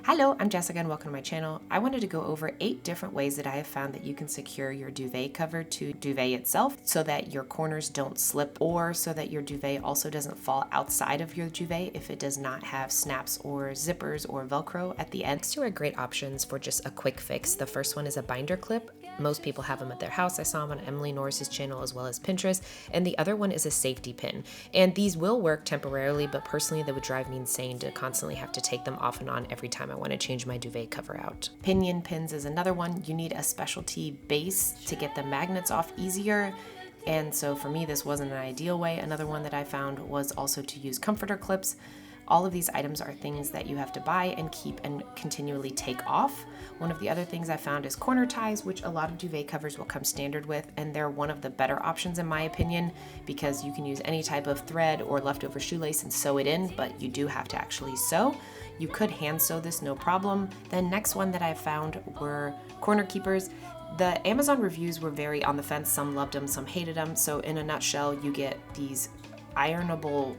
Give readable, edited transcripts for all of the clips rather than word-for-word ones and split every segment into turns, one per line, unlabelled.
Hello, I'm Jessica and welcome to my channel. I wanted to go over 8 different ways that I have found that you can secure your duvet cover to duvet itself so that your corners don't slip, or so that your duvet also doesn't fall outside of your duvet if it does not have snaps or zippers or Velcro at the end. These 2 are great options for just a quick fix. The first one is a binder clip. Most people have them at their house. I saw them on Emily Norris's channel as well as Pinterest. And the other one is a safety pin. And these will work temporarily, but personally they would drive me insane to constantly have to take them off and on every time I want to change my duvet cover out. Pinion pins is another one. You need a specialty base to get the magnets off easier. And so for me, this wasn't an ideal way. Another one that I found was also to use comforter clips. All of these items are things that you have to buy and keep and continually take off. One of the other things I found is corner ties, which a lot of duvet covers will come standard with, and they're one of the better options in my opinion, because you can use any type of thread or leftover shoelace and sew it in, but you do have to actually sew. You could hand sew this, no problem. The next one that I found were corner keepers. The Amazon reviews were very on the fence. Some loved them, some hated them. So in a nutshell, you get these ironable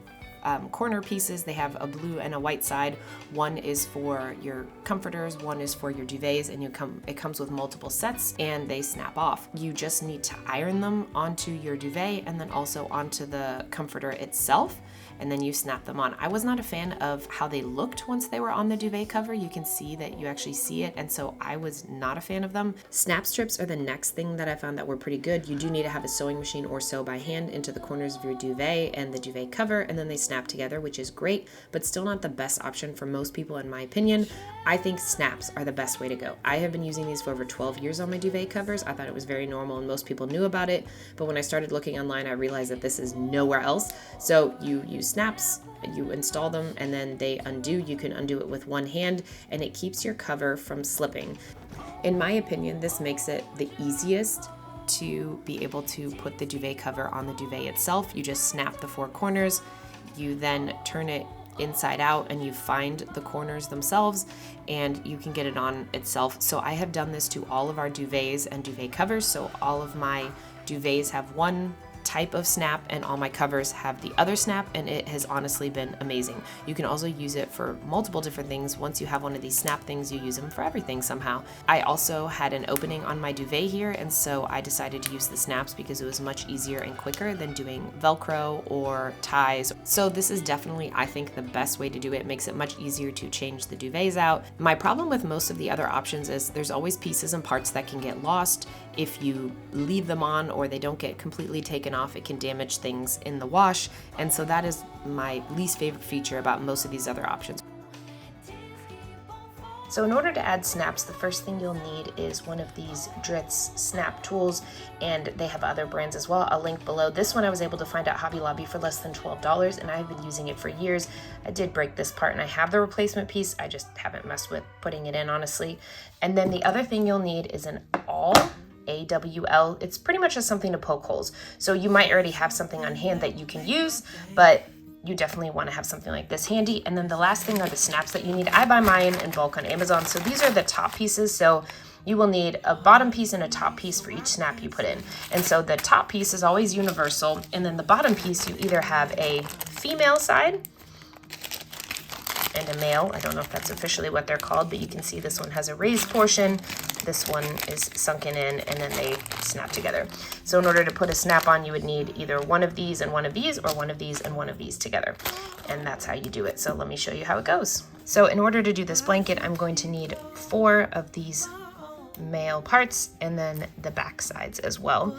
corner pieces. They have a blue and a white side. One is for your comforters, one is for your duvets, and it comes with multiple sets and they snap off. You just need to iron them onto your duvet and then also onto the comforter itself, and then you snap them on. I was not a fan of how they looked once they were on the duvet cover. You can see that you actually see it, and so I was not a fan of them. Snap strips are the next thing that I found that were pretty good. You do need to have a sewing machine or sew by hand into the corners of your duvet and the duvet cover, and then they snap together, which is great, but still not the best option for most people in my opinion. I think snaps are the best way to go. I have been using these for over 12 years on my duvet covers. I thought it was very normal and most people knew about it, but when I started looking online, I realized that this is nowhere else. So you use snaps, you install them, and then they undo. You can undo it with one hand, and it keeps your cover from slipping. In my opinion, this makes it the easiest to be able to put the duvet cover on the duvet itself. You just snap the 4 corners, you then turn it inside out and you find the corners themselves and you can get it on itself. So I have done this to all of our duvets and duvet covers. So all of my duvets have one type of snap and all my covers have the other snap, and it has honestly been amazing. You can also use it for multiple different things. Once you have one of these snap things, you use them for everything somehow. I also had an opening on my duvet here, and so I decided to use the snaps because it was much easier and quicker than doing Velcro or ties. So this is definitely, I think, the best way to do it. It makes it much easier to change the duvets out. My problem with most of the other options is there's always pieces and parts that can get lost. If you leave them on or they don't get completely taken off, it can damage things in the wash, and so that is my least favorite feature about most of these other options. So in order to add snaps, the first thing you'll need is one of these Duvets snap tools, and they have other brands as well. I'll link below. This one I was able to find at Hobby Lobby for less than $12, and I've been using it for years. I did break this part and I have the replacement piece. I just haven't messed with putting it in, honestly. And then the other thing you'll need is an awl. AWL. It's pretty much just something to poke holes. So you might already have something on hand that you can use, but you definitely want to have something like this handy. And then the last thing are the snaps that you need. I buy mine in bulk on Amazon. So these are the top pieces. So you will need a bottom piece and a top piece for each snap you put in. And so the top piece is always universal. And then the bottom piece, you either have a female side and a male. I don't know if that's officially what they're called, but you can see this one has a raised portion. This one is sunken in, and then they snap together. So in order to put a snap on, you would need either one of these and one of these, or one of these and one of these together. And that's how you do it. So let me show you how it goes. So in order to do this blanket, I'm going to need 4 of these male parts and then the back sides as well.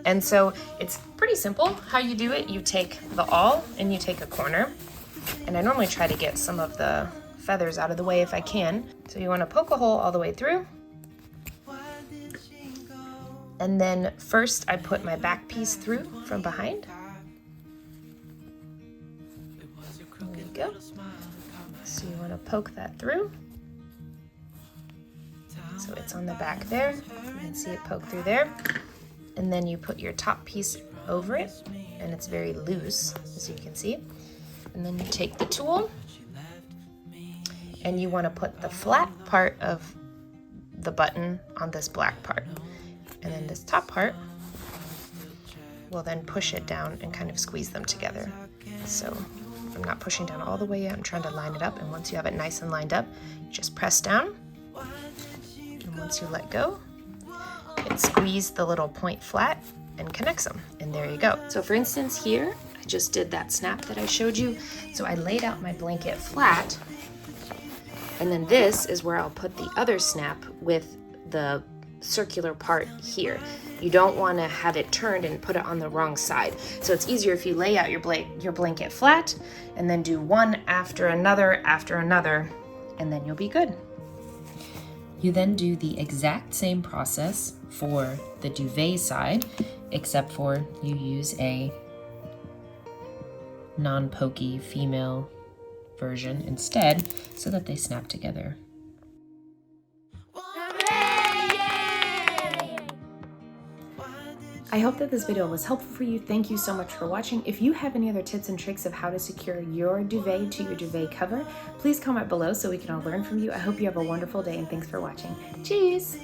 And so it's pretty simple how you do it. You take the awl and you take a corner. And I normally try to get some of the feathers out of the way if I can. So you want to poke a hole all the way through. And then first I put my back piece through from behind. There you go. So you want to poke that through. So it's on the back there. You can see it poke through there. And then you put your top piece over it, and it's very loose, as you can see. And then you take the tool and you want to put the flat part of the button on this black part. And then this top part will then push it down and kind of squeeze them together. So I'm not pushing down all the way yet. I'm trying to line it up, and once you have it nice and lined up, you just press down, and once you let go, it squeeze the little point flat and connects them, and there you go. So for instance here, I just did that snap that I showed you. So I laid out my blanket flat, and then this is where I'll put the other snap with the circular part here. You don't want to have it turned and put it on the wrong side. So it's easier if you lay out your blanket flat and then do one after another, and then you'll be good. You then do the exact same process for the duvet side, except for you use a non-pokey female version instead so that they snap together. I hope that this video was helpful for you. Thank you so much for watching. If you have any other tips and tricks of how to secure your duvet to your duvet cover, please comment below so we can all learn from you. I hope you have a wonderful day, and thanks for watching. Cheers!